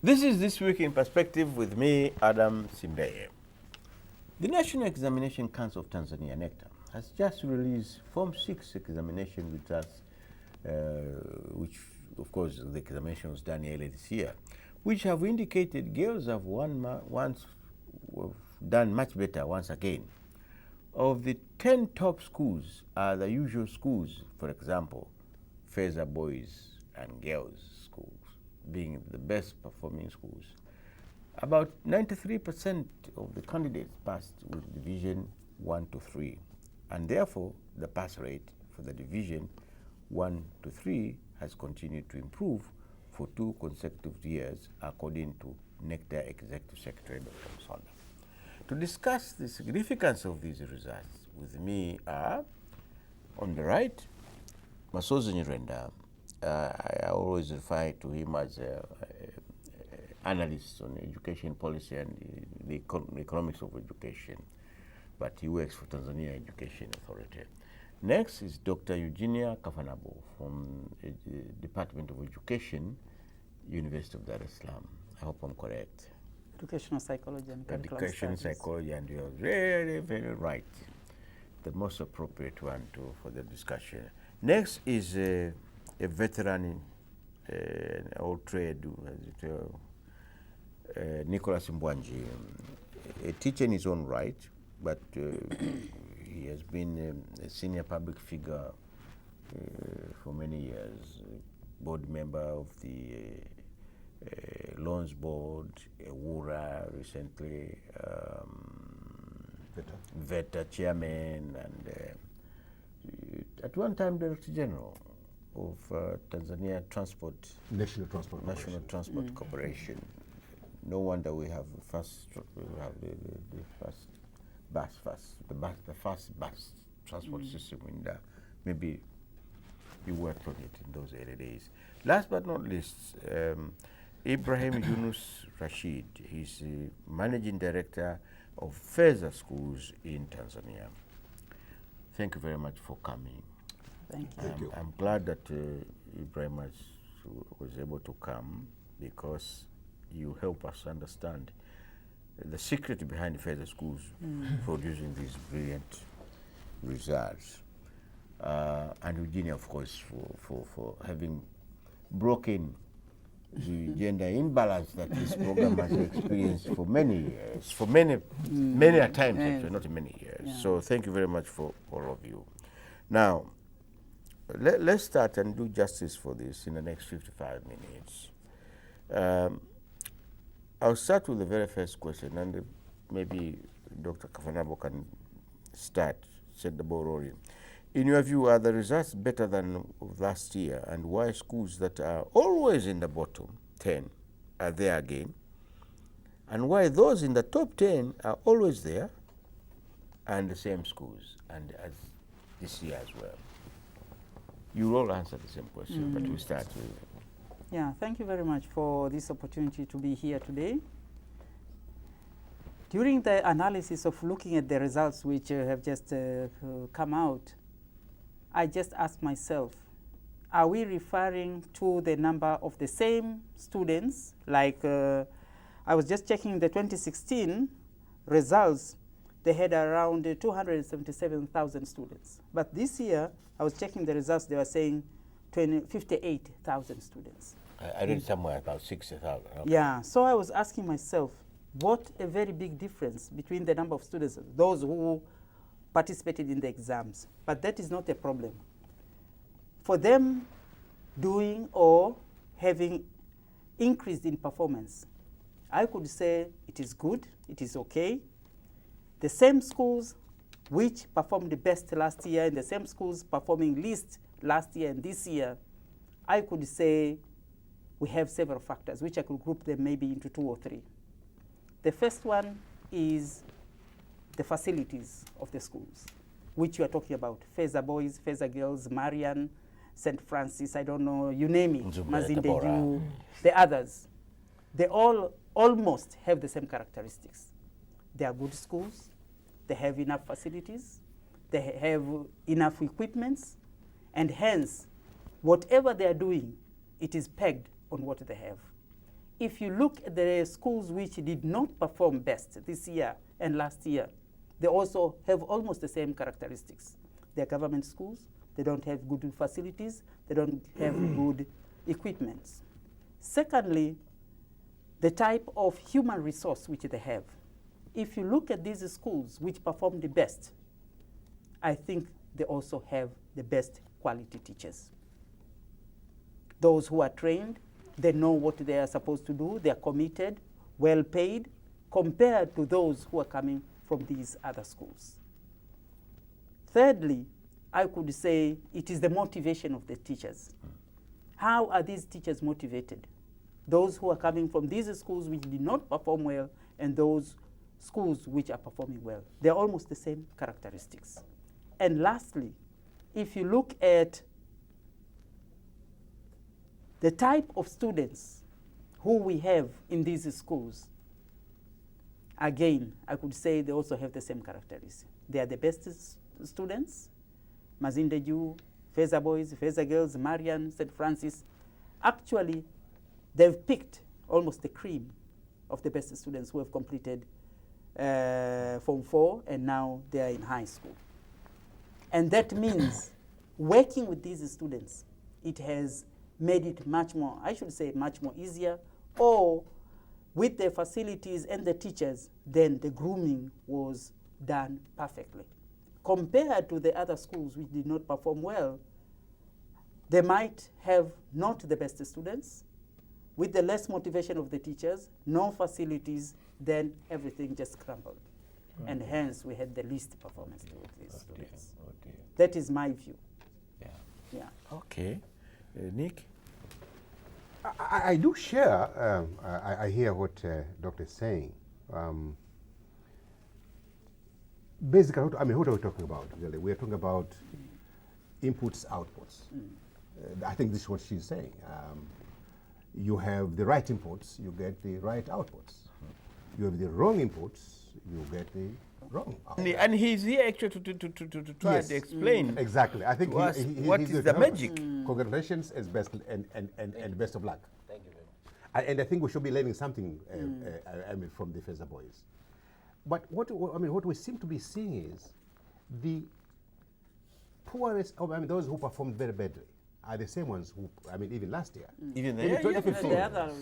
This is This Week in Perspective with me, Adam Simbeye. The National Examination Council of Tanzania, NECTA, has just released Form 6 examination results, which, of course, the examination was done earlier this year, which have indicated girls have done much better once again. Of the 10 top schools are the usual schools, for example, Feza Boys and Girls Schools being the best performing schools. About 93% of the candidates passed with Division 1 to 3, and therefore the pass rate for the Division 1 to 3 has continued to improve for 2 consecutive years, according to NECTA Executive Secretary Dr. Msonda. To discuss the significance of these results with me are, on the right, Masozi Nyirenda. I always refer to him as an analyst on education policy and the economics of education, but he works for Tanzania Education Authority. Next is Dr. Eugenia Kafanabo from the Department of Education, University of Dar es Salaam. I hope I'm correct. Educational psychology and curriculum Education studies. psychology, and you're very, very right. The most appropriate one for the discussion. Next is a veteran in old trade, Nicholas Mbwanji, a teacher in his own right, but he has been a senior public figure for many years, board member of the Loans Board, Ewura recently, VETA chairman, and at one time Director General of Tanzania National Transport Corporation. No wonder we have the first bus transport system in there. Maybe you worked on it in those early days. Last but not least, Ibrahim Yunus Rashid. He's the Managing Director of Feza Schools in Tanzania. Thank you very much for coming. Thank you. I'm glad that Ibrahim was able to come, because you help us understand the secret behind Feza Schools producing these brilliant results. And Eugenia, of course, for having broken the gender imbalance that this program has experienced for many years, for many a times, actually, not many years. Yeah. So thank you very much for all of you. Now, let's start and do justice for this in the next 55 minutes. I'll start with the very first question, and maybe Dr. Kafanabo can set the ball rolling. In your view, are the results better than last year, and why schools that are always in the bottom 10 are there again, and why those in the top 10 are always there and the same schools, and as this year as well? You all answer the same question, but we'll start with Yeah, thank you very much for this opportunity to be here today. During the analysis of looking at the results which have just come out, I just asked myself, are we referring to the number of the same students? Like, I was just checking the 2016 results, they had around 277,000 students. But this year, I was checking the results, they were saying 58,000 students. I read somewhere about 60,000. Okay. Yeah, so I was asking myself, what a very big difference between the number of students, those who participated in the exams. But that is not a problem. For them doing or having increased in performance, I could say it is good, it is okay. The same schools which performed the best last year and the same schools performing least last year and this year, I could say we have several factors which I could group them maybe into 2 or 3. The first one is the facilities of the schools, which you are talking about. Feza Boys, Feza Girls, Marian, St. Francis, I don't know, you name it, Mazindeju, the others. They all almost have the same characteristics. They are good schools, they have enough facilities, they have enough equipments, and hence, whatever they are doing, it is pegged on what they have. if you look at the schools which did not perform best this year and last year, they also have almost the same characteristics. They're government schools, they don't have good facilities, they don't have good equipment. Secondly, the type of human resource which they have. If you look at these schools which perform the best, I think they also have the best quality teachers. Those who are trained, they know what they are supposed to do, they are committed, well paid, compared to those who are coming from these other schools. Thirdly, I could say it is the motivation of the teachers. How are these teachers motivated? Those who are coming from these schools which did not perform well and those schools which are performing well. They're almost the same characteristics. And lastly, if you look at the type of students who we have in these schools, again, I could say they also have the same characteristics. They are the best students. Mazinde Ju, Feza Boys, Feza Girls, Marian, St. Francis. Actually, they've picked almost the cream of the best students who have completed Form 4 and now they are in high school. And that means working with these students, it has made it much more, I should say much more easier, or with the facilities and the teachers, then the grooming was done perfectly. Compared to the other schools which did not perform well, they might have not the best students, with the less motivation of the teachers, no facilities, then everything just crumbled. And hence we had the least performance with these students. That is my view. Yeah. Yeah. Okay. Nick? I do share, I hear what Dr. is saying. Basically, what are we talking about? Really? We are talking about inputs, outputs. I think this is what she's saying. You have the right inputs, you get the right outputs. You have the wrong inputs, you get the wrong outputs. And he's here actually to try Yes. to explain. Exactly. I think To us, what he's is the the magic? Congratulations and best of luck. Thank you very much. And I think we should be learning something from the Feza Boys. But what we seem to be seeing is the poorest, those who performed very badly are the same ones who, even last year. Even the, In yeah, 2015. The other,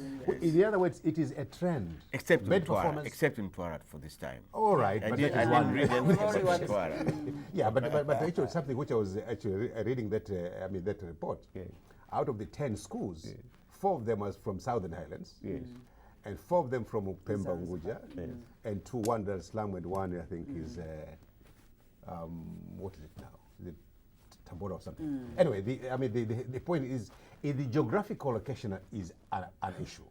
In other words, it is a trend. except in Bad Twara, performance. except in Twara for this time. All right, I but did, that I is didn't one. read anything Only about one. Twara. Yeah, but actually something which I was actually reading that that report. Yes. Out of the 10 schools, Yes. 4 of them was from Southern Highlands. Yes. And 4 of them from Upemba Zanzibar. Unguja, Yes. and 2 one Dar es Salaam, and 1 I think is what is it now? Is it Tabora or something? Anyway, the point is the geographical location is an issue.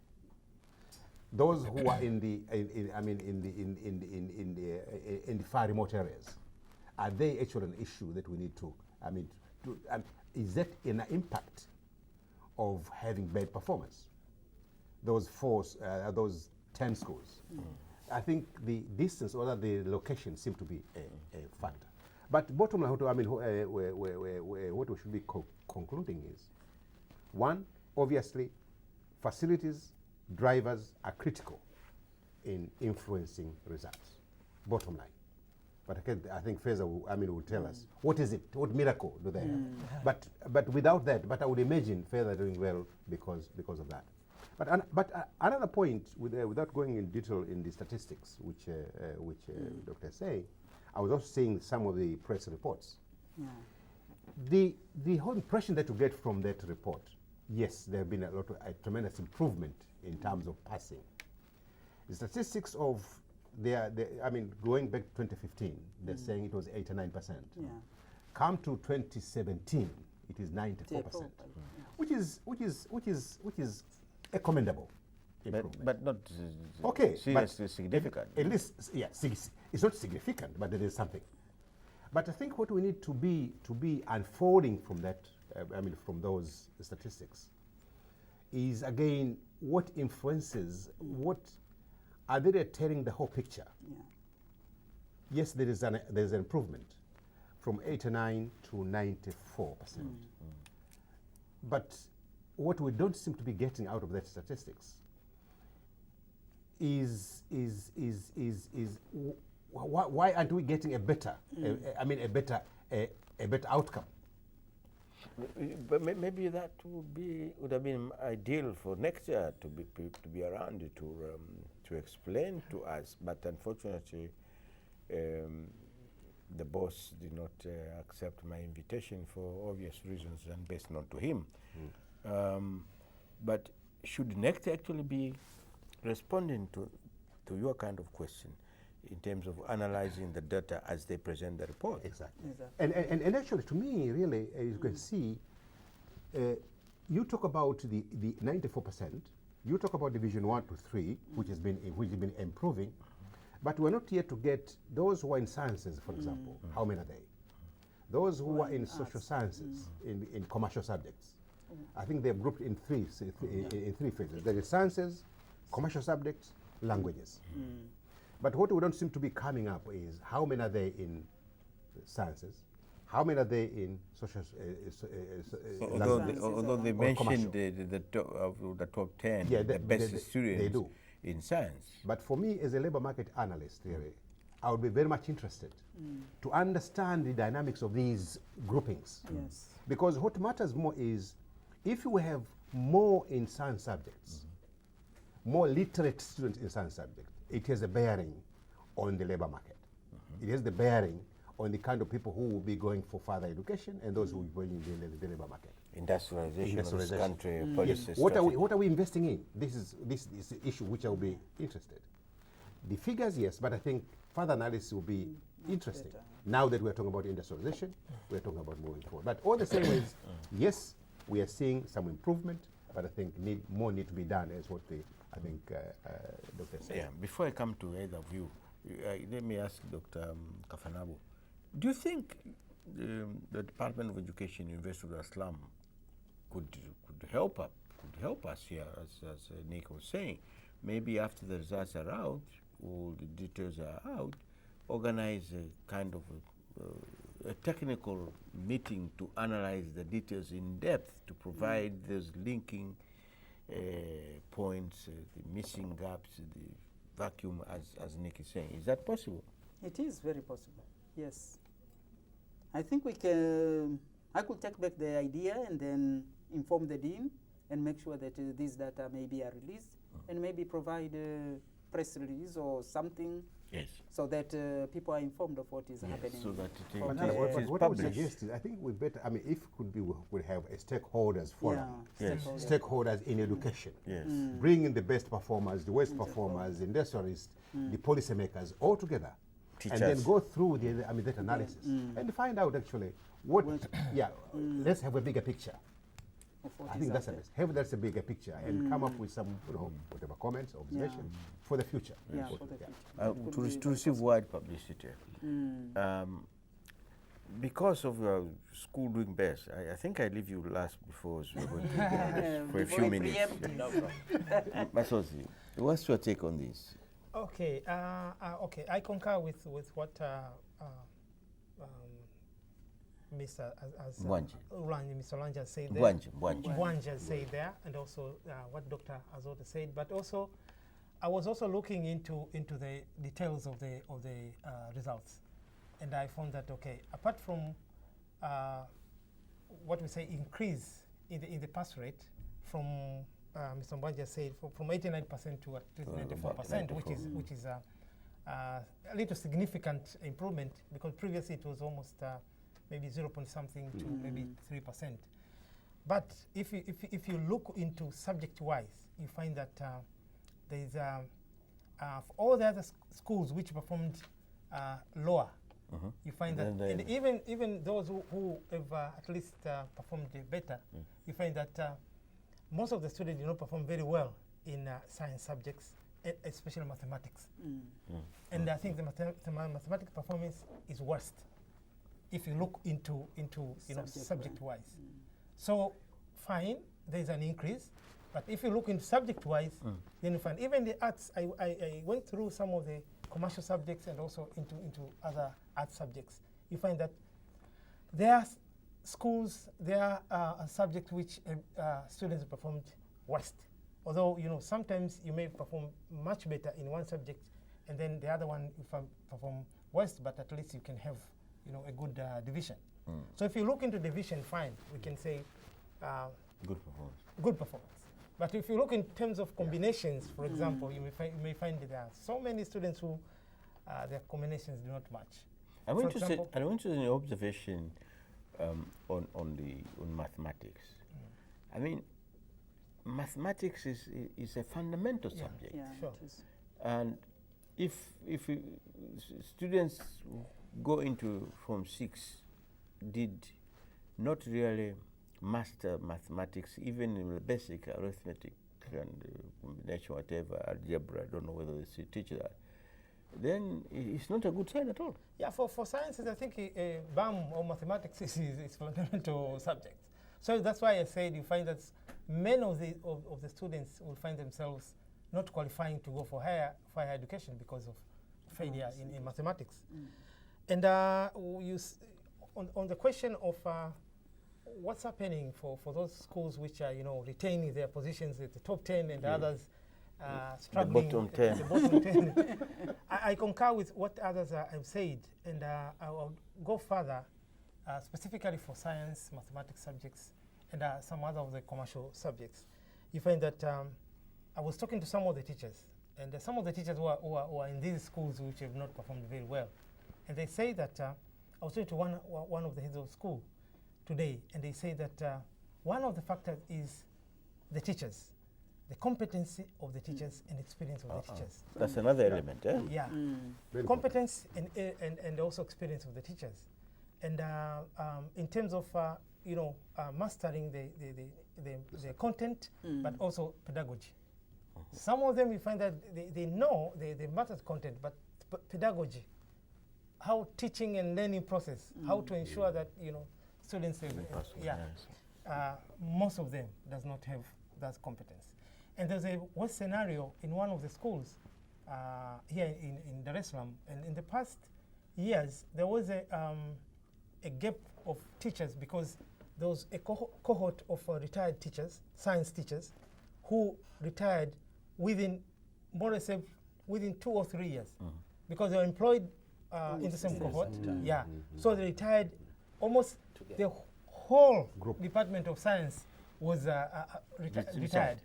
Those who are in the far remote areas, are they actually an issue that we need to? Is that an impact of having bad performance? Those 10 schools. I think the distance or the location seem to be a factor. But bottom line, what we should be concluding is, one, obviously, facilities, drivers are critical in influencing results. Bottom line. But again, I think Feza will tell us what is it, what miracle do they have? But without that, I would imagine Feza doing well because of that. But another point, without going in detail in the statistics, which Dr. say, I was also seeing some of the press reports. Yeah. The whole impression that you get from that report, yes, there have been a tremendous improvement in terms of passing. The statistics of going back to 2015, they're saying it was 89%. Yeah. Come to 2017, it is 94%, which is a commendable improvement. But not Okay, seriously significant. At least, yeah, it's not significant, but there is something. But I think what we need to be unfolding from that, from those statistics, is again what influences, what are they telling the whole picture? Yeah. Yes, there's an improvement from 89 to 94%. But what we don't seem to be getting out of that statistics why aren't we getting a better, a better outcome? But maybe that would have been ideal for next year to be around to explain to us. But unfortunately, the boss did not accept my invitation for obvious reasons and best known to him. But should NECT actually be responding to your kind of question in terms of analyzing the data as they present the report? Exactly. And actually, to me, really, as you can see, you talk about the 94%. You talk about division 1 to 3, which has been improving, but we're not yet to get those who are in sciences, for example. How many are they? Those who are in social sciences, in commercial subjects. I think they're grouped in three phases. There is sciences, commercial subjects, languages. But what we don't seem to be coming up is how many are they in sciences, how many are they in social although they mentioned the top 10, the best students they do. in science. But for me, as a labor market analyst, really, I would be very much interested to understand the dynamics of these groupings. Yes. Because what matters more is if we have more in science subjects, more literate students in science subjects, it has a bearing on the labor market. It has the bearing on the kind of people who will be going for further education and those who will be going in the labor market. Industrialization of this country, policy. Yes. What are we investing in? This is the issue which I will be interested. The figures, yes, but I think further analysis will be interesting. Now that we're talking about industrialization, we're talking about moving forward. But all the same is, yes, we are seeing some improvement, but I think more need to be done, as what Dr. said. Yeah, before I come to either of you, let me ask Dr. Kafanabo, do you think the Department of Education, University of Dar es Salaam, could help us here, as Nick was saying? Maybe after the results are out, all the details are out, organize a kind of a technical meeting to analyze the details in depth, to provide those linking points, the missing gaps, the vacuum, as Nick is saying. Is that possible? It is very possible, yes. I think we can, I could take back the idea and then inform the dean and make sure that these data maybe are released and maybe provide a press release or something. Yes. So that people are informed of what is happening. So that it is what I would suggest is, I think we better, if could be, we would have a stakeholders forum. Yeah, Stakeholders in education. Yes. Bring in the best performers, the worst performers, industrialists, the policymakers all together. Teachers. And then go through that analysis and find out actually what, let's have a bigger picture. I think that's that's a bigger picture and come up with some, whatever comments, observations for the future. Yeah, for the future. To receive wide publicity. Because of school doing best, I think I leave you last before we were going to for a few minutes. Masozi, what's your take on this? Okay, I concur with what Mr. Mr. Lanja said there. Bwanja said there, and also what Dr. Azote said. But also, I was also looking into the details of the results, and I found that apart from what we say increase in the pass rate from Mr. Bwanja said from 89% to 94%, which is a little significant improvement, because previously it was almost maybe 0 point something to maybe 3%. But if you look into subject-wise, you find that there is for all the other schools which performed lower, you find that, and even those who have at least performed better, you find that most of the students do not perform very well in science subjects, especially mathematics. And I think the mathematics performance is worst if you look into subject-wise. So fine, there's an increase, but if you look into subject-wise, then you find even the arts. I went through some of the commercial subjects and also into other art subjects. You find that there are schools, there are subjects which students performed worst, Although, you know, sometimes you may perform much better in one subject, and then the other one you perform worse, but at least you can have, you know, a good division. So if you look into division, fine, we can say Good performance. good performance. But if you look in terms of combinations, for example, you may find that there are so many students who their combinations do not match. I'm For interested. example- I'm interested in your observation on mathematics. I mean, mathematics is a fundamental Yeah. subject, Yeah, Sure. it is. and if students go into Form 6 did not really master mathematics, even in the basic arithmetic and combination, whatever, algebra, I don't know whether they teach that, then it's not a good sign at all. Yeah, for sciences, I think BAM or mathematics is fundamental subject. So that's why I said you find that many of the students will find themselves not qualifying to go for higher education because of failure in mathematics. And on the question of what's happening for those schools which are, you know, retaining their positions at the top 10 and the others struggling bottom at 10. the bottom 10. I concur with what others have said, and I will go further, specifically for science, mathematics subjects, and some other of the commercial subjects. You find that I was talking to some of the teachers, and some of the teachers who are in these schools which have not performed very well, and they say that I was talking to one of the heads of school today, and they say that one of the factors is the teachers, the competency of the teachers and experience of the teachers. That's another element, eh? Yeah, Very competence and also experience of the teachers, and in terms of you know, mastering the content, but also pedagogy. Some of them you find that they know they master content, but pedagogy, how teaching and learning process, how to ensure that, you know, students have, most of them does not have that competence. And there's a worse scenario in one of the schools here in Dar es Salaam, and in the past years there was a gap of teachers because there was a cohort of retired teachers, science teachers, who retired within more or less within 2 or 3 years, because they were employed in the same cohort. Yeah, so they retired almost the whole Department of Science was retired.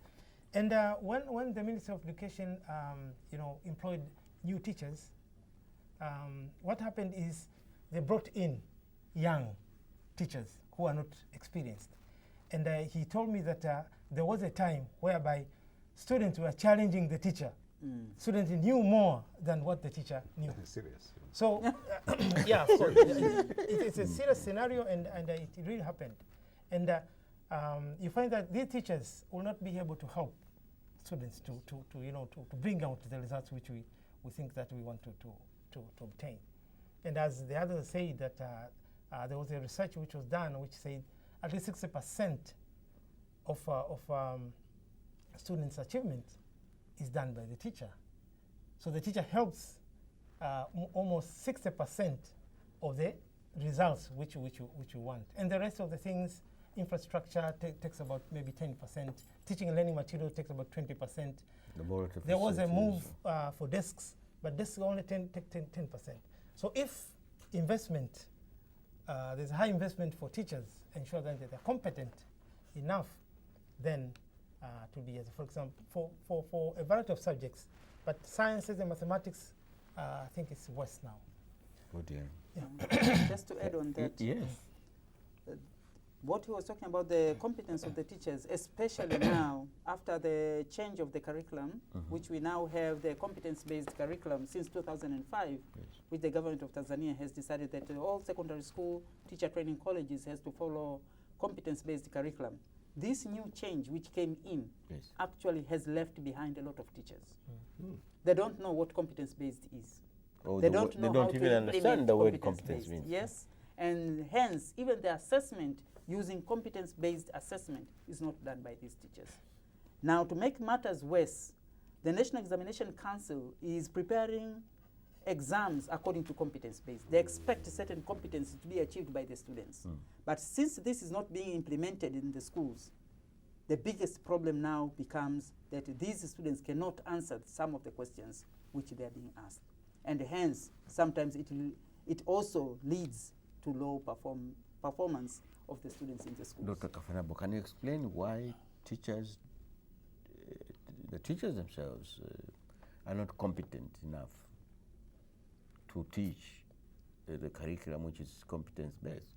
And when the Ministry of Education, you know, employed new teachers, what happened is they brought in young teachers who are not experienced. And he told me that there was a time whereby students were challenging the teacher. Students knew more than what the teacher knew. serious. So, yeah, so it's a serious scenario, and it really happened. And you find that these teachers will not be able to help students to you know, to bring out the results which we think that we want to obtain. And as the others say that there was a research which was done which said at least 60% of students' achievement is done by the teacher. So the teacher helps almost 60% of the results which you want. And the rest of the things, infrastructure takes about maybe 10%. Teaching and learning material takes about 20%. There was a move for desks, but desks only take 10%. So if investment, there's high investment for teachers, ensure that they're competent enough, then to be, as for example, for a variety of subjects, but sciences and mathematics, I think it's worse now. Oh dear. Just to add on that, Yes. what he was talking about, the competence of the teachers, especially now after the change of the curriculum, which we now have the competence-based curriculum since 2005, which the government of Tanzania has decided that all secondary school teacher training colleges has to follow competence-based curriculum. This new change which came in actually has left behind a lot of teachers. They don't know what competence-based is. Oh, They don't know how don't to even understand implement the word competence competence-based. means. Yes, and hence even the assessment using competence-based assessment is not done by these teachers. Now, to make matters worse, the National Examination Council is preparing exams according to competence-based. They expect certain competencies to be achieved by the students. But since this is not being implemented in the schools, The biggest problem now becomes that these students cannot answer some of the questions which they are being asked. And hence, sometimes it also leads to low performance of the students in the schools. Dr. Kafanabo, can you explain why teachers, the teachers themselves, are not competent enough to teach the curriculum which is competence-based?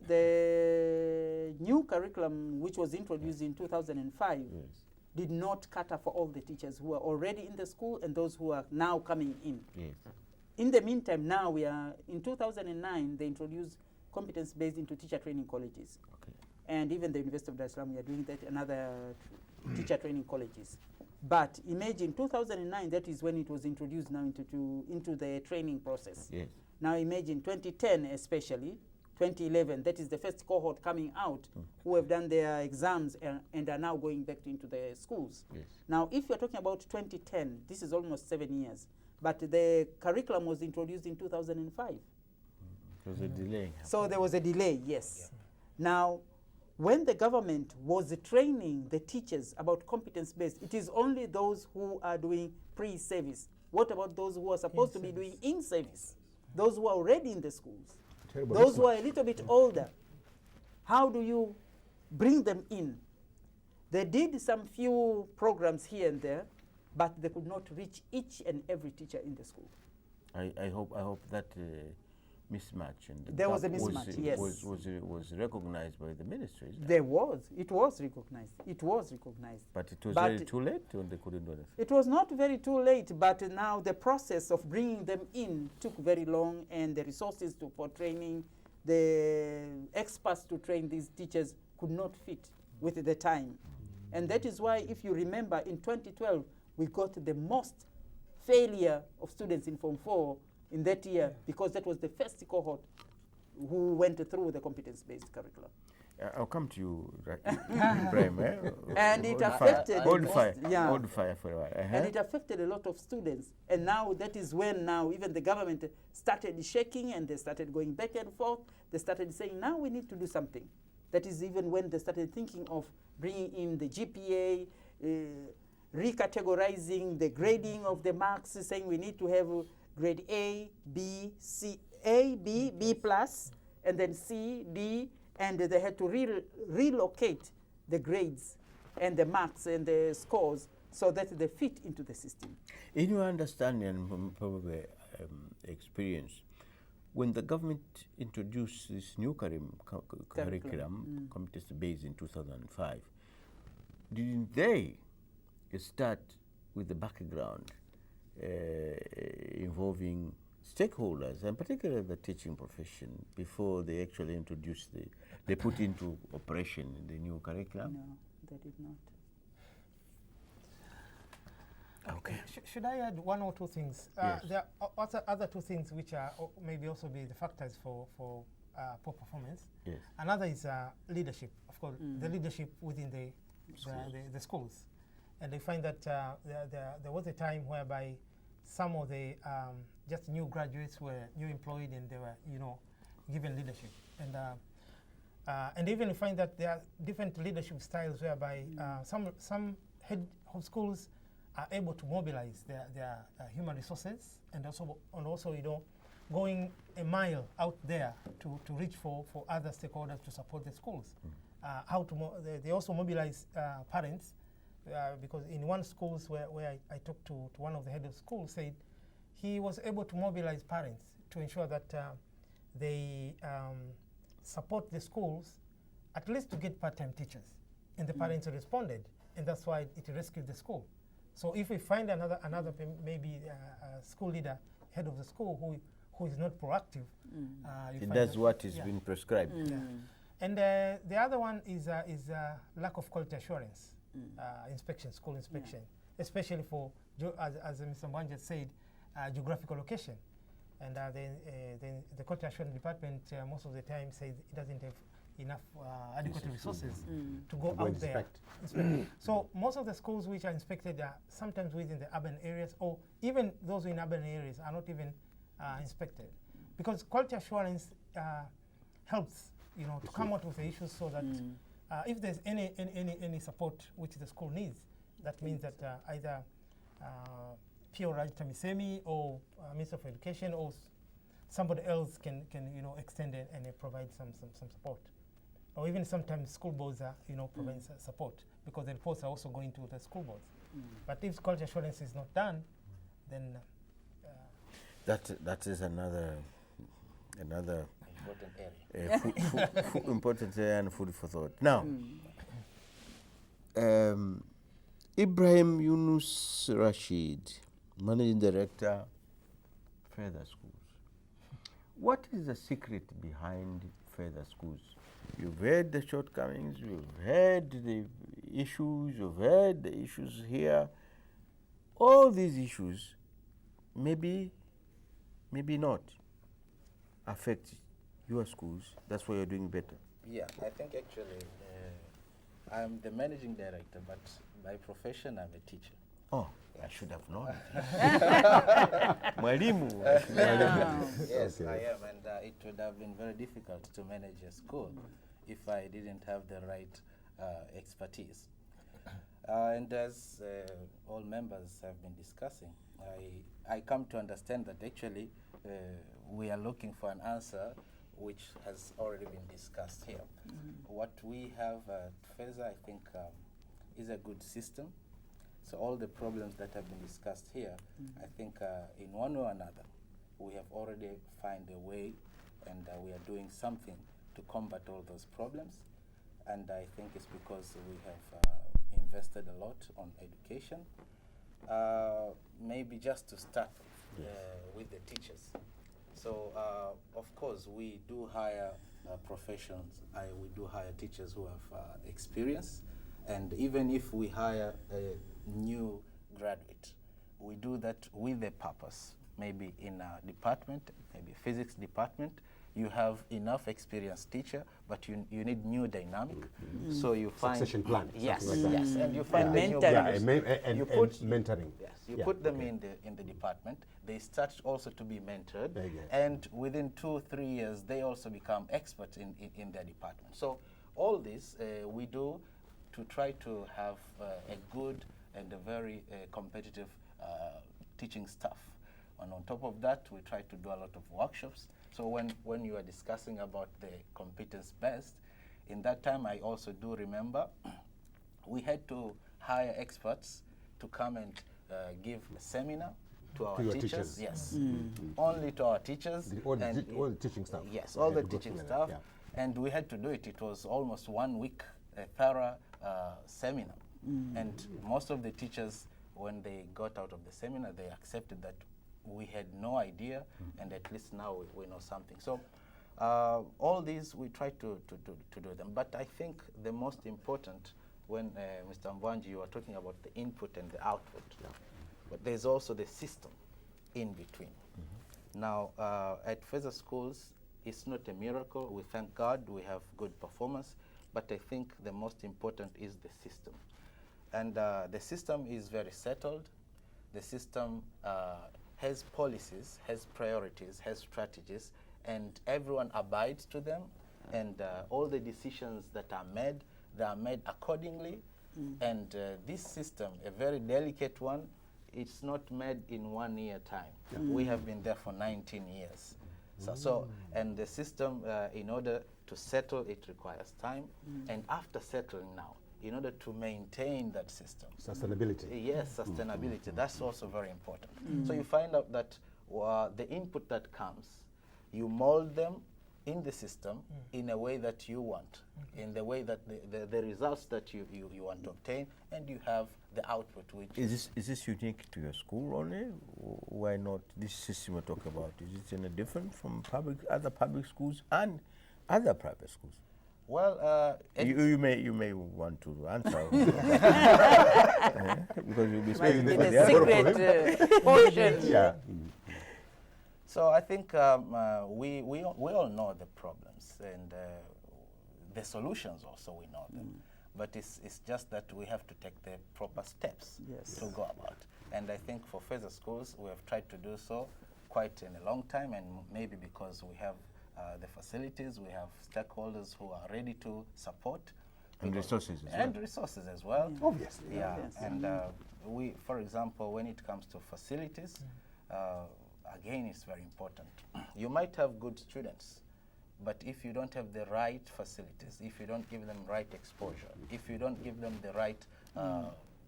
The new curriculum, which was introduced in 2005, Yes. did not cater for all the teachers who are already in the school and those who are now coming in. Yes. In the meantime, now we are, in 2009, they introduced competence-based into teacher training colleges. Okay. And even the University of Dar es Salaam, we are doing that in other teacher training colleges. But imagine 2009, that is when it was introduced now into the training process. Yes. Now imagine 2010 especially, 2011, that is the first cohort coming out who have done their exams and are now going back into the schools. Yes. Now if you're talking about 2010, this is almost 7 years, but the curriculum was introduced in 2005. There was a delay. So there was a delay, yes. Now, when the government was training the teachers about competence-based, it is only those who are doing pre-service. What about those who are supposed to be doing in-service? Those who are already in the schools? Terrible Those who mismatch. are a little bit older, how do you bring them in? They did some few programs here and there, but they could not reach each and every teacher in the school. I hope that mismatch and the There was gap a mismatch, yes. was recognized by the ministry. Isn't it? There was, it was recognized, it was recognized. But it was But very too late, or they couldn't do anything. It was not very too late, but now the process of bringing them in took very long, and the resources for training, the experts to train these teachers could not fit with the time. And that is why, if you remember, in 2012, we got the most failure of students in Form 4 in that year, because that was the first cohort who went through the competence-based curriculum. I'll come to you, Ibrahim. And it Hold affected Hold most- fire. yeah. Hold fire for a while. And it affected a lot of students. And now that is when now even the government started shaking, and they started going back and forth. They started saying, now we need to do something. That is even when they started thinking of bringing in the GPA, recategorizing the grading of the marks, saying we need to have grade A, B, C, A, B, B plus, and then C, D, and they had to relocate the grades and the marks and the scores so that they fit into the system. In your understanding and probably experience, when the government introduced this new curriculum, competence-based in 2005, didn't they start with the background involving stakeholders, and particularly the teaching profession, before they actually introduced they put into operation the new curriculum? No, they did not. Okay. Should I add one or two things? Yes. There are other two things which are maybe also be the factors for poor performance. Yes. Another is leadership, of course, the leadership within the schools. And they find that there was a time whereby some of the just new graduates were new employed, and they were, given leadership. And even find that there are different leadership styles whereby some head of schools are able to mobilize their human resources, and also going a mile out there to reach for other stakeholders to support the schools. They also mobilize parents, because in one school where I talked to one of the head of schools, said he was able to mobilize parents to ensure that they support the schools, at least to get part-time teachers. And the parents responded, and that's why it rescued the school. So if we find another maybe school leader, head of the school, who is not proactive, It does what is being prescribed. Yeah. And the other one is lack of quality assurance, inspection, school inspection, especially for, as Mr. Mbwanja said, geographical location. And then the quality assurance department most of the time says it doesn't have enough adequate resources to go out there. Inspect. So most of the schools which are inspected are sometimes within the urban areas, or even those in urban areas are not even inspected, because quality assurance helps to come out with the issues so that if there's any support which the school needs, that means that either P.O. Raj Tamisemi or Minister of Education or somebody else can extend and provide some support. Or even sometimes school boards are providing support, because the reports are also going to the school boards. But if quality assurance is not done, then that is another Important area. important area and food for thought. Now, Ibrahim Yunus Rashid, Managing Director, Feather Schools. What is the secret behind Feather Schools? You've heard the shortcomings, you've heard the issues, you've heard the issues here. All these issues, maybe not, affect your schools. That's why you're doing better. Yeah, I think actually I'm the managing director, but by profession I'm a teacher. Oh, I should have known. Mwalimu. Yes, Okay. I am, and it would have been very difficult to manage a school if I didn't have the right expertise. And as all members have been discussing, I come to understand that actually we are looking for an answer which has already been discussed here. What we have at FESA, I think, is a good system. So all the problems that have been discussed here, I think in one way or another, we have already found a way, and we are doing something to combat all those problems. And I think it's because we have invested a lot on education. Maybe just to start with the teachers. So of course we do hire professions. We do hire teachers who have experience, and even if we hire a new graduate, we do that with a purpose. Maybe in a department, maybe physics department, you have enough experienced teacher, but you need new dynamic. So you find Succession plan. Yes, something like that. yes, and you find And the new mentoring. Yeah, graduates. and You put- mentoring. Yes, you Yeah, put them okay. in the department. They start also to be mentored, Very good. and within 2-3 years, they also become experts in their department. So all this we do to try to have a good and a very competitive teaching staff. And on top of that, we try to do a lot of workshops. So when you are discussing about the competence based, in that time I also do remember we had to hire experts to come and give a seminar to our To your teachers. teachers. Yes, only to our teachers. All and the teaching staff. Yes, all They the had to go teaching through staff. that, And we had to do it. It was almost 1 week, a thorough seminar. And most of the teachers, when they got out of the seminar, they accepted that we had no idea, and at least now we know something. So all these, we try to do them. But I think the most important, when Mr. Mbwanji, you were talking about the input and the output, but there's also the system in between. Now, at Feather Schools, it's not a miracle. We thank God we have good performance, but I think the most important is the system. And the system is very settled. The system has policies, has priorities, has strategies, and everyone abides to them. And all the decisions that are made, they are made accordingly. And this system, a very delicate one, it's not made in 1 year time. We have been there for 19 years. So and the system, in order to settle, it requires time. And after settling now, in order to maintain that system, Sustainability. yes, sustainability, that's also very important. So you find out that the input that comes, you mold them in the system in a way that you want, in the way that the results that you want to obtain, and you have the output which Is this unique to your school only? Why not this system we're talking about? Is it any different from other public schools and other private schools? well, You may want to answer because you'll be Might speaking be for the the other. secret portion. Yeah. So I think we all know the problems, and the solutions also we know them. But it's just that we have to take the proper steps Yes. to go about. And I think for Feather Schools, we have tried to do so quite in a long time, and maybe because we have the facilities, we have stakeholders who are ready to support. And Because- resources as and resources as well. Obviously. Yeah, Yes. and we, for example, when it comes to facilities, again, it's very important. You might have good students, but if you don't have the right facilities, if you don't give them right exposure, if you don't give them the right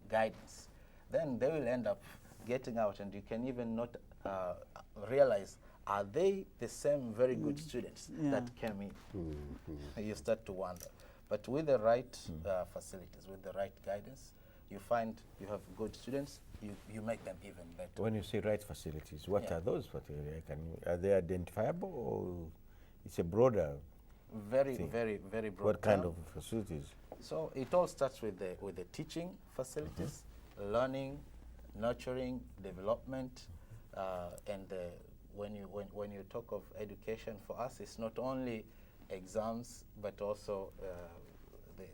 guidance, then they will end up getting out, and you can even not realize, are they the same very good students Yeah. that came in? You start to wonder. But with the right facilities, with the right guidance, you find you have good students, you make them even better. When you say right facilities, what Yeah. are those? Are they identifiable, or it's a broader? Very, thing. very, very broad. What kind term. of facilities? So it all starts with the teaching facilities, learning, nurturing, development, and when you talk of education for us, it's not only exams but also the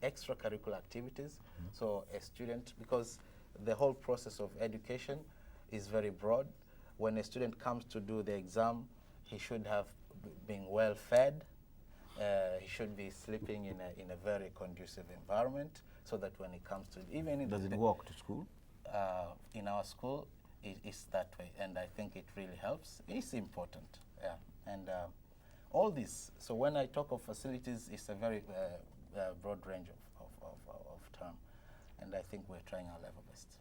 extracurricular activities. So a student, because the whole process of education is very broad. When a student comes to do the exam, he should have been well fed. He should be sleeping in a very conducive environment, so that when he comes to even in Does it the- walk to school? in our school, it's that way, and I think it really helps. It's important, yeah. And all this. So when I talk of facilities, it's a very broad range of term, and I think we're trying our level best.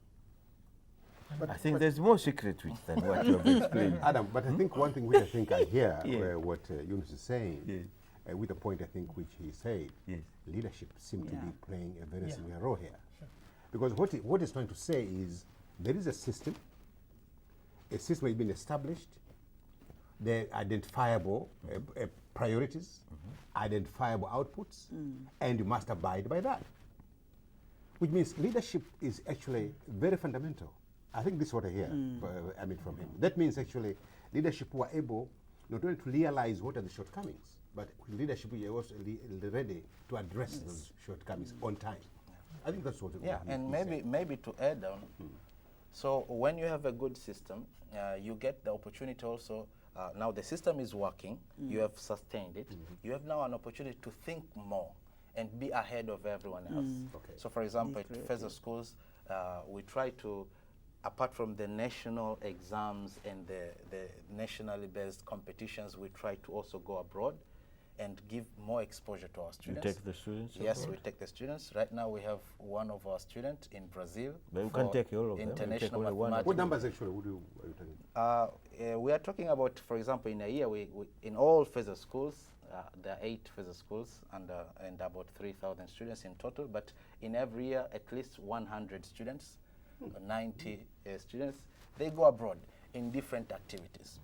I think there's more secret to it than what you have explained. Adam, but I think one thing which I think I hear Yeah. what Yunus is saying, Yes. with the point I think which he said, Yes. leadership seems to Yeah. be playing a very Yeah. senior role here. Because what he's trying to say is there is a system has been established, there are identifiable priorities, identifiable outputs, and you must abide by that. Which means leadership is actually very fundamental. I think this is what I hear from him. That means actually leadership who are able not only to realize what are the shortcomings, but leadership who are also ready to address those shortcomings on time. I think that's what it Yeah, and maybe to add on, so when you have a good system, you get the opportunity also. Now the system is working, you have sustained it, you have now an opportunity to think more and be ahead of everyone else. Okay. So for example, Be at Feza schools, we try to, apart from the national exams and the nationally based competitions, we try to also go abroad and give more exposure to our You students. take the students? Yes, abroad? we take the students. Right now we have one of our students in Brazil. But you for can't take all of them. You take international only one. mathematics. What numbers actually are you talking? We are talking about, for example, in a year, we in all Feza schools, there are 8 Feza schools and about 3,000 students in total. But in every year, at least 100 students, 90 students, they go abroad in different activities.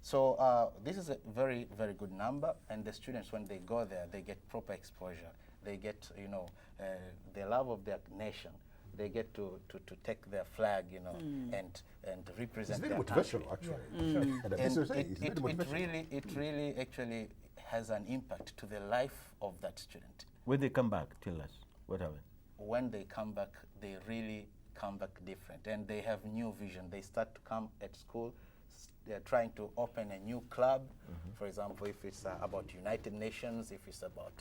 So this is a very, very good number, and the students, when they go there, they get proper exposure. They get, the love of their nation. They get to take their flag, and It's represent very their country. motivational, actually. And That's what I'm saying. It's very motivational. it really actually has an impact to the life of that student. When they come back, tell us what happened. When they come back, they really come back different, and they have new vision. They start to come at school. They're trying to open a new club. For example, if it's about United Nations, if it's about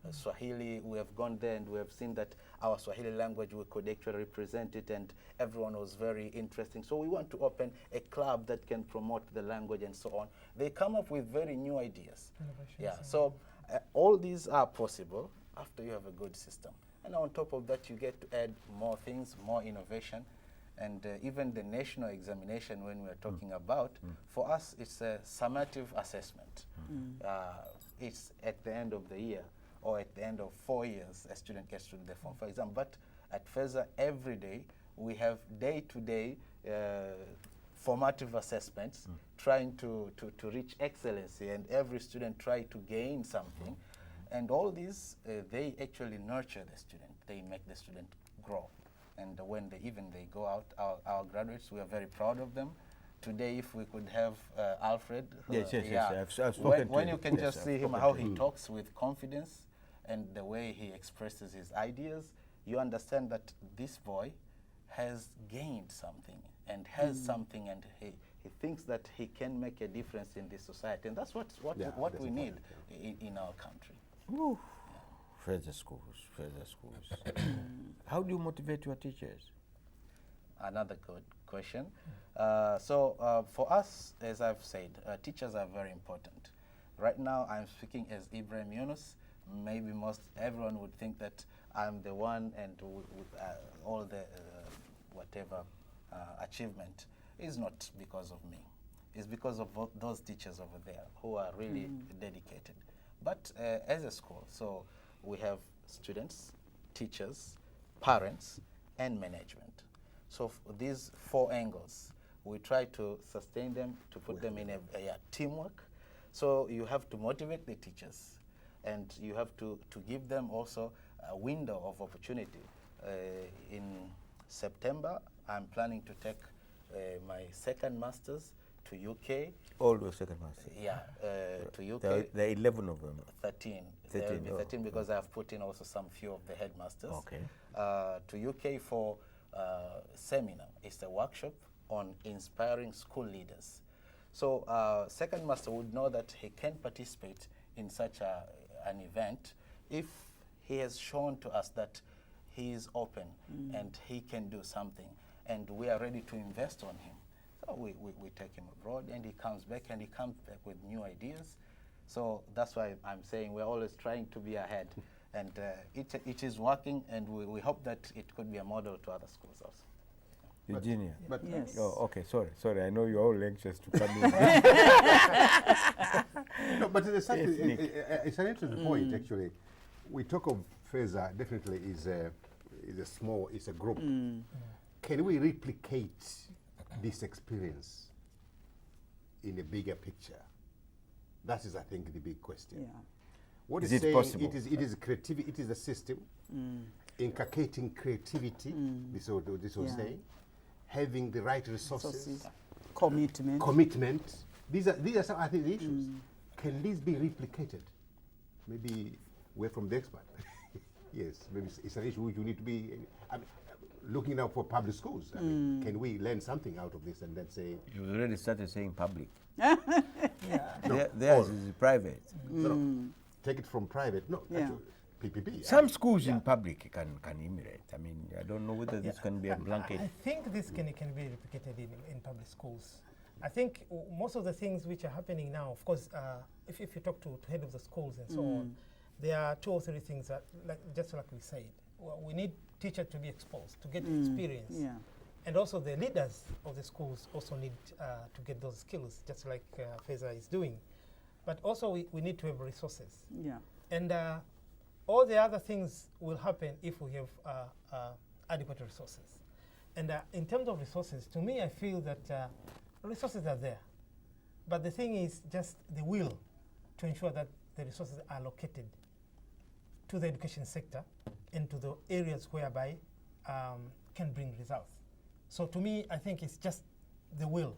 Swahili, we have gone there and we have seen that our Swahili language, we could actually represent it, and everyone was very interesting. So we want to open a club that can promote the language and so on. They come up with very new ideas. Innovations, Yeah, yeah. so all these are possible after you have a good system. And on top of that, you get to add more things, more innovation. And even the national examination, when we're talking about, for us, it's a summative assessment. It's at the end of the year or at the end of 4 years, a student gets to do the form, for example. But at Feza, every day, we have day-to-day formative assessments, trying to reach excellency, and every student try to gain something. And all these, they actually nurture the student. They make the student grow. And when they go out, our graduates, we are very proud of them. Today, if we could have Alfred. Yes. I've spoken when to when him. you can Yes, just I've see him, spoken how to he him. talks with confidence and the way he expresses his ideas, you understand that this boy has gained something and has something, and he thinks that he can make a difference in this society. And that's what Yeah, we that's need important, in our country. Further schools, further schools. How do you motivate your teachers? Another good question. For us, as I've said, teachers are very important. Right now, I'm speaking as Ibrahim Yunus. Maybe most everyone would think that I'm the one, and with all the whatever achievement is not because of me. It's because of those teachers over there who are really dedicated. But as a school, so we have students, teachers, parents, and management. So these 4 angles, we try to sustain them, to put them in a teamwork. So you have to motivate the teachers, and you have to give them also a window of opportunity. In September, I'm planning to take my second master's to UK. All those second masters. Yeah, to UK. There are 11 of them. 13. 13, There will be oh, 13 because I've put in also some few of the headmasters. Okay. To UK for seminar. It's a workshop on inspiring school leaders. So second master would know that he can participate in such an event if he has shown to us that he is open and he can do something, and we are ready to invest on him. So we take him abroad, and he comes back with new ideas. So that's why I'm saying we're always trying to be ahead. And it is working, and we hope that it could be a model to other schools also. Eugenia. But Yes. Oh, okay, sorry. I know you're all anxious to come in. no, but it's something. Ethnic. It's an interesting point actually. We talk of FESA definitely is a group. Can we replicate this experience in a bigger picture? That is, I think, the big question. Yeah. What Is it's it saying, possible? it is creativity. It is a system inculcating creativity. This was Yeah. saying, having the right resources, Resources, commitment. commitment. These are some, I think, the issues. Can these be replicated? Maybe we're from the expert. Yes, maybe it's an issue which you need to be looking now for public schools. I mean, can we learn something out of this and then say, You already started saying public. Yeah. Theirs is private. no, take it from private? No, Yeah. actually, PPP. Some schools in public can immigrate. I mean, I don't know whether this can be a blanket. I think this can be replicated in public schools. I think most of the things which are happening now, of course, if you talk to head of the schools and so on, there are 2 or 3 things that, just like we said, we need teachers to be exposed, to get experience. Yeah. And also the leaders of the schools also need to get those skills, just like FESA is doing. But also we need to have resources. Yeah. And all the other things will happen if we have adequate resources. And in terms of resources, to me, I feel that resources are there. But the thing is just the will to ensure that the resources are allocated to the education sector and to the areas whereby can bring results. So to me, I think it's just the will.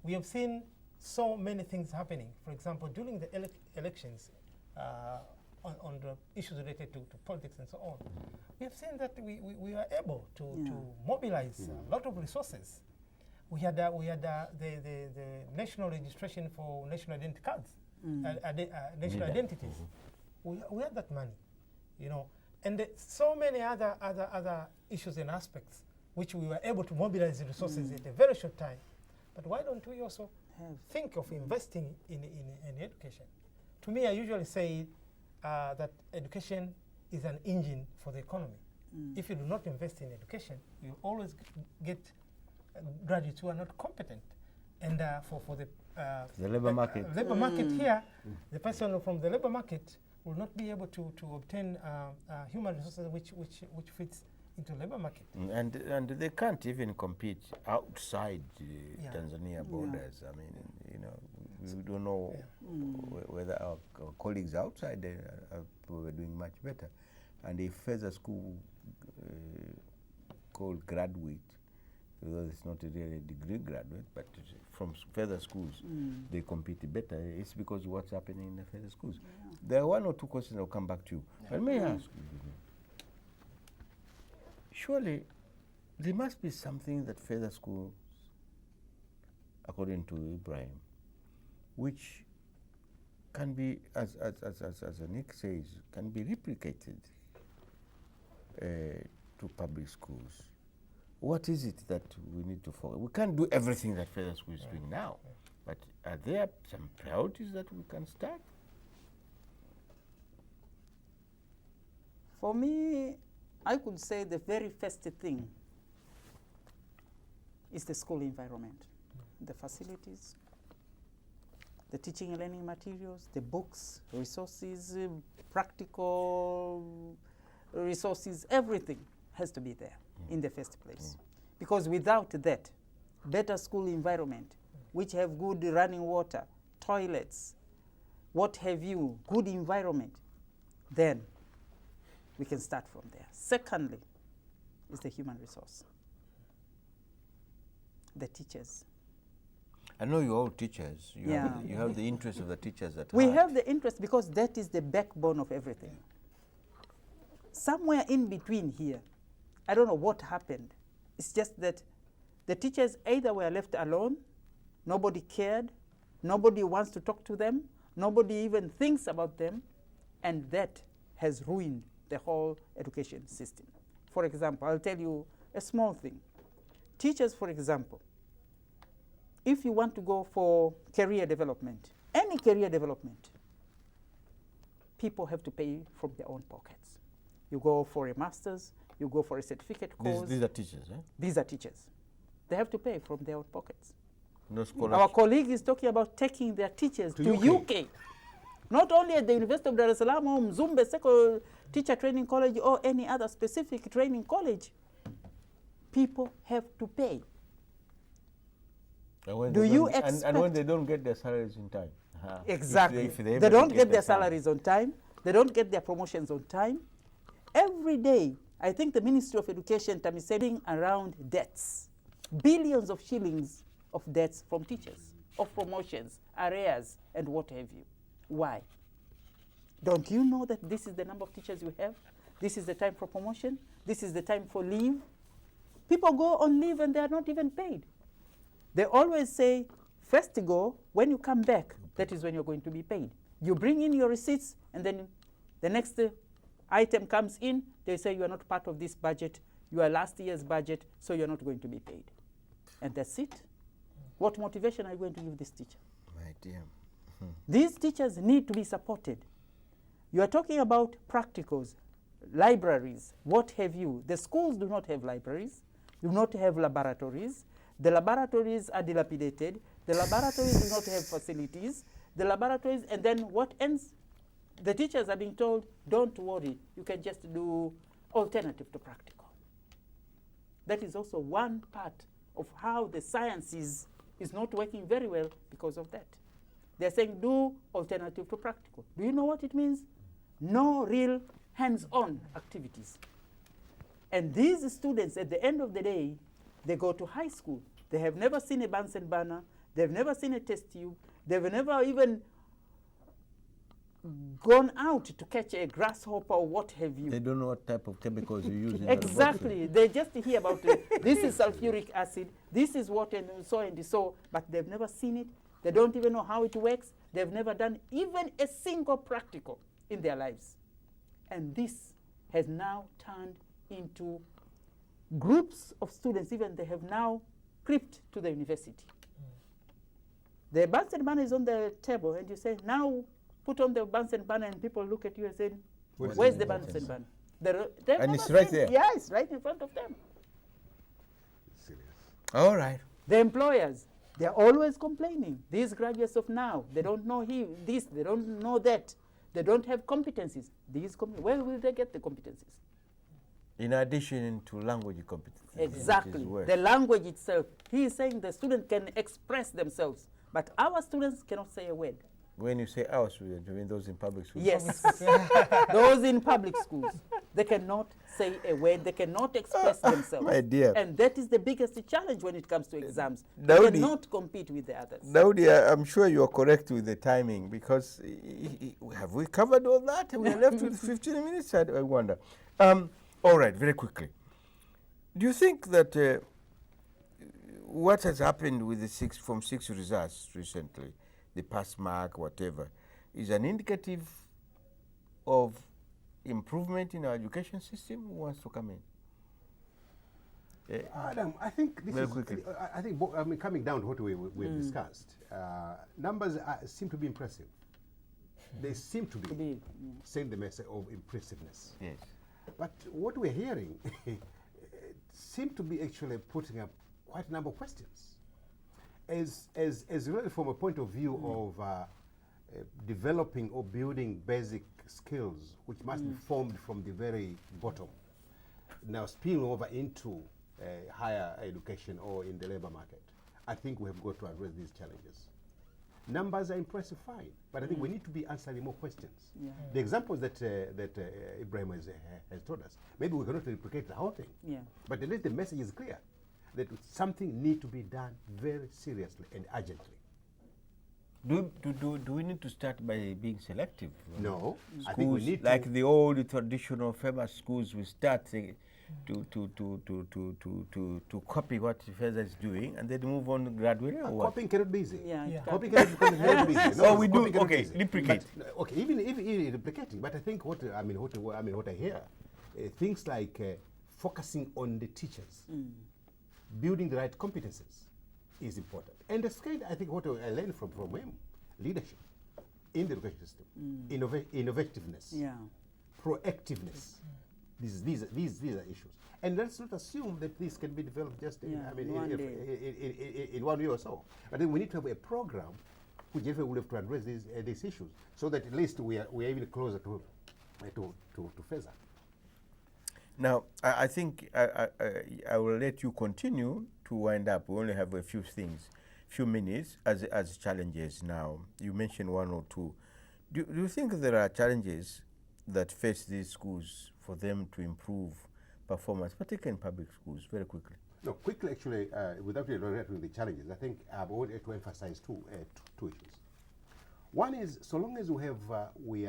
We have seen so many things happening. For example, during the elections, on the issues related to politics and so on, we have seen that we are able to mobilize a lot of resources. We had the national registration for national identity cards, national identities. We had that money, you know, and so many other issues and aspects which we were able to mobilize the resources at a very short time. But why don't we also think of investing in education? To me, I usually say that education is an engine for the economy. If you do not invest in education, you always get graduates who are not competent. And for the labor market. Labor market here, the person from the labor market will not be able to obtain human resources which fits into labor market. And they can't even compete outside Tanzania borders. I mean, you know, we don't know whether our colleagues outside were doing much better. And if FESA school called graduate, although it's not really a degree graduate, but from FESA schools, they compete better. It's because what's happening in the FESA schools. There are 1 or 2 questions I'll come back to you. But may I ask you, surely there must be something that FESA schools, according to Ibrahim, which can be, as Nick says, can be replicated to public schools. What is it that we need to follow? We can't do everything that Feather School is doing now, but are there some priorities that we can start? For me, I could say the very first thing is the school environment, the facilities, the teaching and learning materials, the books, resources, practical resources, everything has to be there in the first place. Because without that, better school environment, which have good running water, toilets, what have you, good environment, then we can start from there. Secondly, is the human resource, the teachers. I know you're all teachers. You, Yeah. you have the interest of the teachers at We heart. have the interest because that is the backbone of everything. Somewhere in between here, I don't know what happened. It's just that the teachers either were left alone, nobody cared, nobody wants to talk to them, nobody even thinks about them, and that has ruined the whole education system. For example, I'll tell you a small thing. Teachers, for example, if you want to go for career development, any career development, people have to pay from their own pockets. You go for a master's, you go for a certificate course. These are teachers, eh? These are teachers. They have to pay from their own pockets. No Our scholarship. colleague is talking about taking their teachers to UK. Not only at the University of Dar es Salaam or Mzumbe Teacher Training College or any other specific training college, people have to pay. And when Do they you don't- and when expect- they don't get their salaries in time. Exactly. If They ever don't do get their salary. salaries on time. They don't get their promotions on time. Every day, I think the Ministry of Education is sending around debts, billions of shillings of debts from teachers, of promotions, arrears, and what have you. Why? Don't you know that this is the number of teachers you have? This is the time for promotion. This is the time for leave. People go on leave and they are not even paid. They always say, first to go, when you come back, that is when you're going to be paid. You bring in your receipts, and then the next item comes in, they say you are not part of this budget, you are last year's budget, so you're not going to be paid. And that's it. What motivation are you going to give this teacher? My dear. These teachers need to be supported. You are talking about practicals, libraries, what have you. The schools do not have libraries, do not have laboratories. The laboratories are dilapidated. The laboratories do not have facilities. The laboratories, and then what ends? The teachers are being told, don't worry, you can just do alternative to practical. That is also one part of how the science is not working very well because of that. They're saying do alternative to practical. Do you know what it means? No real hands-on activities. And these students, at the end of the day, they go to high school. They have never seen a Bunsen burner. They've never seen a test tube. They've never even gone out to catch a grasshopper or what have you. They don't know what type of chemicals you use in the Exactly. They just hear about this is sulfuric acid, this is what and so, but they've never seen it. They don't even know how it works. They've never done even a single practical in their lives. And this has now turned into groups of students, even they have now crept to the university. The Bunsen burner is on the table, and you say, now put on the Bunsen burner, and people look at you and say, where's the Bunsen burner? They've And never it's right seen- there. Yeah, it's right in front of them. Serious. All right. The employers, they're always complaining. These graduates of now, they don't know this, they don't know that. They don't have competencies. Where will they get the competencies? In addition to language competencies. Exactly. which is worse. The language itself. He is saying the student can express themselves, but our students cannot say a word. When you say our students, you mean those in public schools? Yes. Those in public schools, they cannot say a word, they cannot express themselves. My dear. And that is the biggest challenge when it comes to exams. They Daudi- cannot compete with the others. Daudi, I'm sure you are correct with the timing because have we covered all that? We are left with 15 minutes, I wonder. All right, very quickly. Do you think that what has happened with the Form 6 results recently, the pass mark, whatever, is an indicative of improvement in our education system. Who wants to come in? Adam, I think this Very is. quickly. I think I mean, coming down to what we've discussed, numbers seem to be impressive. They seem to be send the message of impressiveness. Yes. But what we're hearing seem to be actually putting up quite a number of questions. As really from a point of view of developing or building basic skills, which must be formed from the very bottom, now spilling over into higher education or in the labor market. I think we have got to address these challenges. Numbers are impressive, fine, but I think we need to be answering more questions. Yeah. The examples that Ibrahim has told us, maybe we cannot replicate the whole thing, Yeah. but at least the message is clear that something needs to be done very seriously and urgently. Do we need to start by being selective? No, Schools, I think we need like to. the old traditional famous schools, we start to copy what FESA is doing and then move on gradually, or what? Copying cannot be easy. Yeah. Yeah. it Copying can't- cannot be easy. Oh, we do. copying cannot be Okay, easy. duplicate. But, okay, even replicating, but I think what I hear, things like focusing on the teachers, building the right competences, is important. And the second, I think what I learned from him, leadership in the education system, innovativeness, Yeah. proactiveness. These are issues. And let's not assume that this can be developed just in, Yeah, I mean, one in, day. in 1 year or so. I think we need to have a program which will have to address these issues, so that at least we are even closer to FESA. Now, I think I will let you continue to wind up. We only have a few minutes as challenges now. You mentioned one or two. Do you think there are challenges that face these schools for them to improve performance, particularly in public schools, very quickly? No, quickly, actually, without reiterating the challenges, I think I want to emphasize two issues. One is, so long as we have we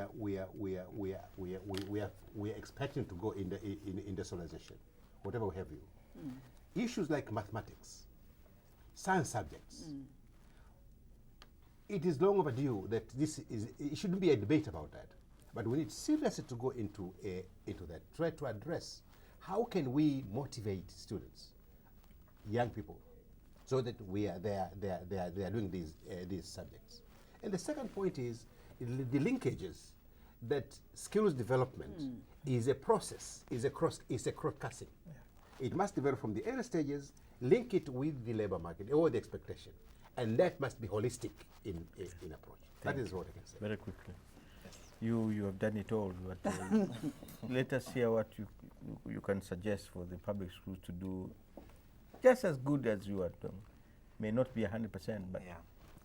are expecting to go in industrialization, whatever have you, issues like mathematics, science subjects, it is long overdue that it shouldn't be a debate about that, but we need seriously to go into that, try to address how can we motivate students, young people, so that they are doing these subjects. And the second point is the linkages that skills development is a process, is a cross-cutting. It must develop from the early stages, link it with the labor market or the expectation, and that must be holistic in approach. That is what I can say. Very quickly. You have done it all, but let us hear what you can suggest for the public schools to do just as good as you are doing. May not be 100%, but Yeah.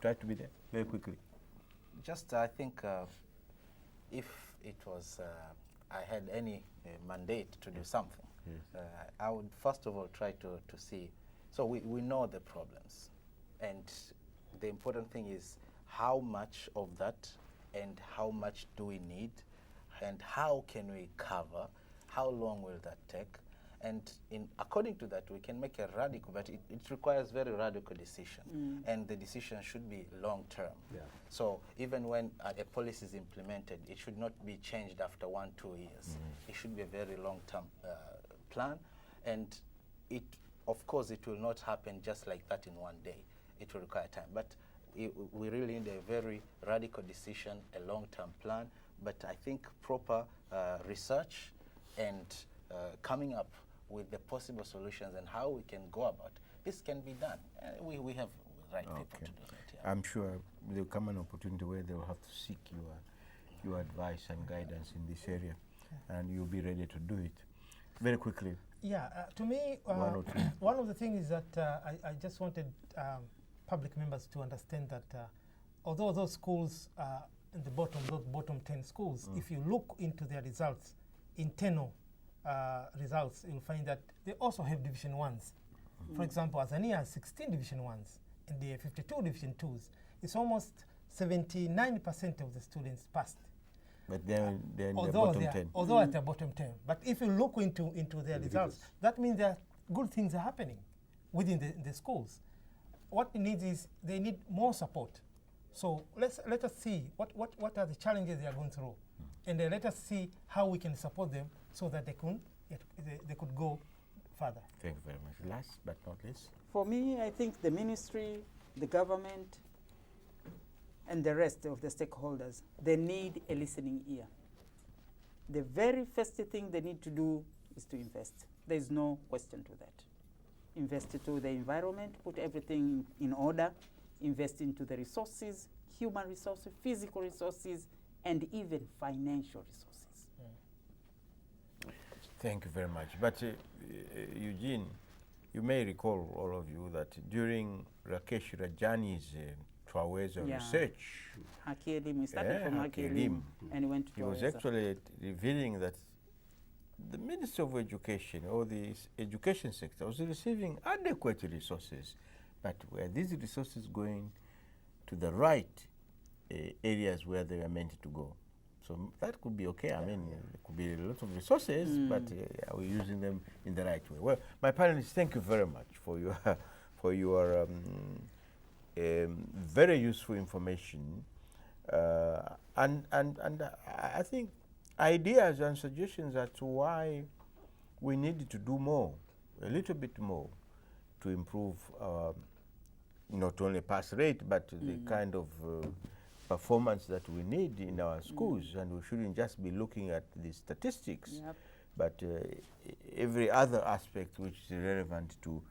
try to be there very quickly. Just, I think, if it was, I had any mandate to do something, I would first of all try to see. So we know the problems, and the important thing is how much of that and how much do we need, and how can we cover, how long will that take, and according to that we can make a radical, but it requires very radical decision, and the decision should be long term. Yeah. So even when a policy is implemented, it should not be changed after 1-2 years. It should be a very long-term plan, and of course it will not happen just like that in one day. It will require time, but we really need a very radical decision, a long-term plan, but I think proper research and coming up with the possible solutions and how we can go about this can be done. We have the right people to do that. Yeah. I'm sure there will come an opportunity where they will have to seek your advice and guidance in this area, and you'll be ready to do it. Very quickly. Yeah, to me, One or two. one of the things is that I just wanted public members to understand that although those schools in the bottom, those bottom 10 schools, if you look into their results, internal results, you'll find that they also have Division 1s. For example, Azania has 16 Division 1s and they have 52 Division 2s. It's almost 79% of the students passed. But they're in the Although bottom they are- 10. Although at the bottom 10. But if you look into their results, that means that good things are happening within the schools. What it needs is they need more support So let us see what are the challenges they are going through, and then let us see how we can support them so that they could go further. Thank you very much. Last but not least. For me, I think the ministry, the government, and the rest of the stakeholders, they need a listening ear. The very first thing they need to do is to invest. There is no question to that. Invest into the environment, put everything in order, invest into the resources, human resources, physical resources, and even financial resources. Thank you very much. But Eugene, you may recall, all of you, that during Rakesh Rajani's Twaweza research, Haki-Elimu, we started from Haki-Elimu Haki-Elimu, and went to he was Twaweza. actually revealing that the Minister of Education or the education sector was receiving adequate resources, but were these resources going to the right areas where they were meant to go? So that could be okay. I mean, there could be a lot of resources, but are we using them in the right way? Well, my panelists, thank you very much for your for your very useful information, and I think ideas and suggestions as to why we need to do more, a little bit more, to improve not only pass rate, but the kind of performance that we need in our schools. And we shouldn't just be looking at the statistics, but every other aspect which is relevant to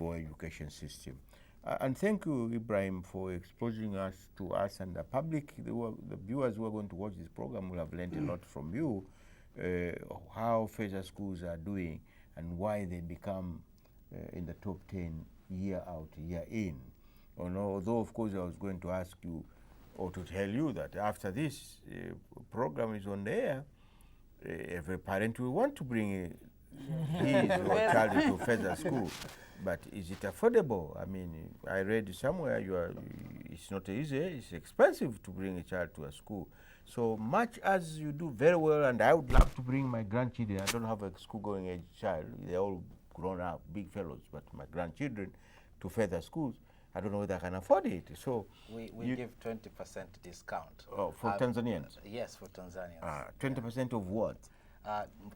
our education system. And thank you, Ibrahim, for exposing us to us and the public. The viewers who are going to watch this program will have learned a lot from you, how Feza schools are doing and why they become in the top 10 year out, year in. Although, of course, I was going to ask you or to tell you that after this program is on the air, every parent will want to bring his or child into Feza school. But is it affordable? I mean, I read somewhere it's not easy, it's expensive to bring a child to a school. So much as you do very well, and I would love to bring my grandchildren, I don't have a school-going age child, they're all grown up, big fellows, but my grandchildren to further schools, I don't know whether I can afford it. So we give 20% discount. Oh, for Tanzanians? Yes, for Tanzanians. 20% of what?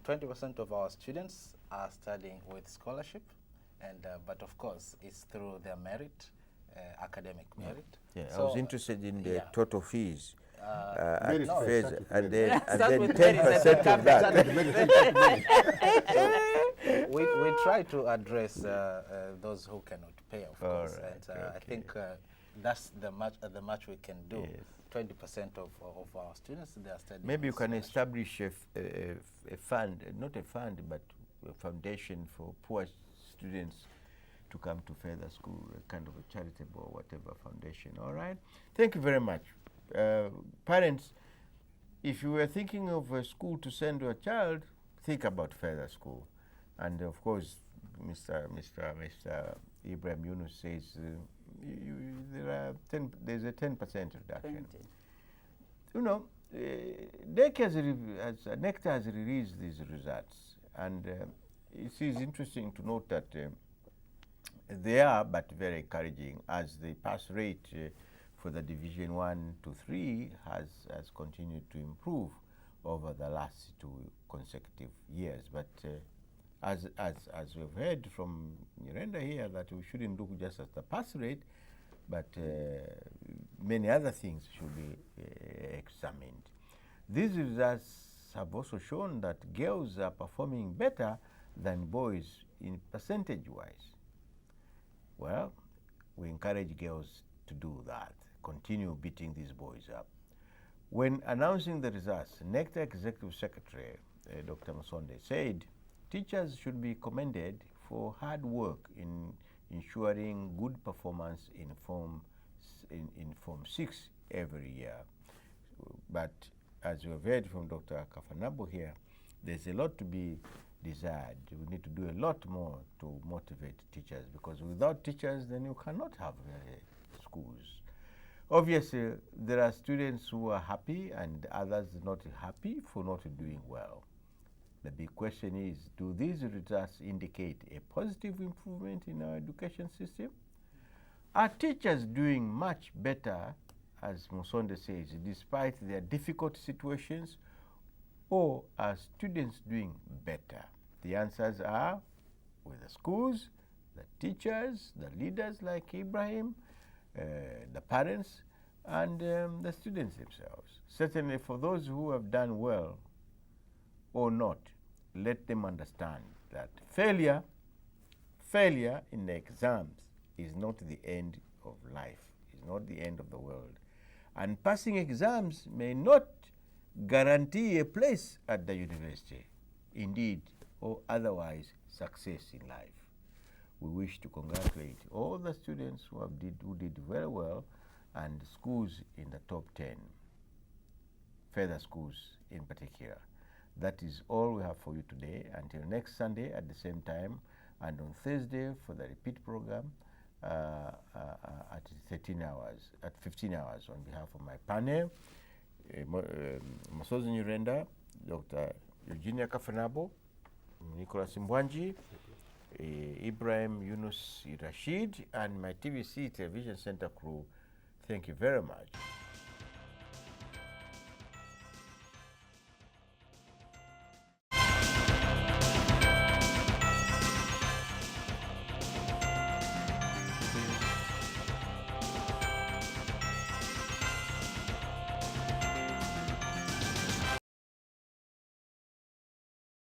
20% of our students are studying with scholarship, and but of course it's through their merit, academic merit. Yeah, so I was interested in the total fees. At Merit Feza, first, and then Start with 10% of that. we try to address those who cannot pay, of course, right, and I think that's the much we can do. 20% of our students, they are studying. Maybe you with can scholarship. establish a fund, not a fund, but a foundation for poor students to come to further school, a kind of a charitable or whatever foundation. All right. Thank you very much. Parents, if you were thinking of a school to send your child, think about further school. And of course, Mr. Ibrahim Yunus says there's a 10% reduction. 20. NECTA has released these results, and it is interesting to note that they are but very encouraging, as the pass rate for the Division 1 to 3 has continued to improve over the last 2 consecutive years. But as we've heard from Nyirenda here, that we shouldn't look just at the pass rate, but many other things should be examined. These results have also shown that girls are performing better than boys in percentage-wise. Well, we encourage girls to do that, continue beating these boys up. When announcing the results, NECTA Executive Secretary Dr. Musonde said teachers should be commended for hard work in ensuring good performance in Form 6 every year. But as you have heard from Dr. Kafanabo here, there's a lot to be desired. We need to do a lot more to motivate teachers, because without teachers, then you cannot have schools. Obviously, there are students who are happy and others not happy for not doing well. The big question is, do these results indicate a positive improvement in our education system? Are teachers doing much better as Musonde says, despite their difficult situations, or are students doing better? The answers are with the schools, the teachers, the leaders like Ibrahim, the parents, and the students themselves. Certainly for those who have done well or not, let them understand that failure in the exams is not the end of life, is not the end of the world. And passing exams may not guarantee a place at the university, indeed, or otherwise success in life. We wish to congratulate all the students who did very well, and schools in the top 10, further schools in particular. That is all we have for you today. Until next Sunday at the same time, and on Thursday for the repeat program at 15 hours. On behalf of my panel, Masozi Nyirenda, Dr. Eugenia Kafanabo, Nicholas Mbwanji, Ibrahim Yunus Rashid, and my TVC Television Center crew. Thank you very much.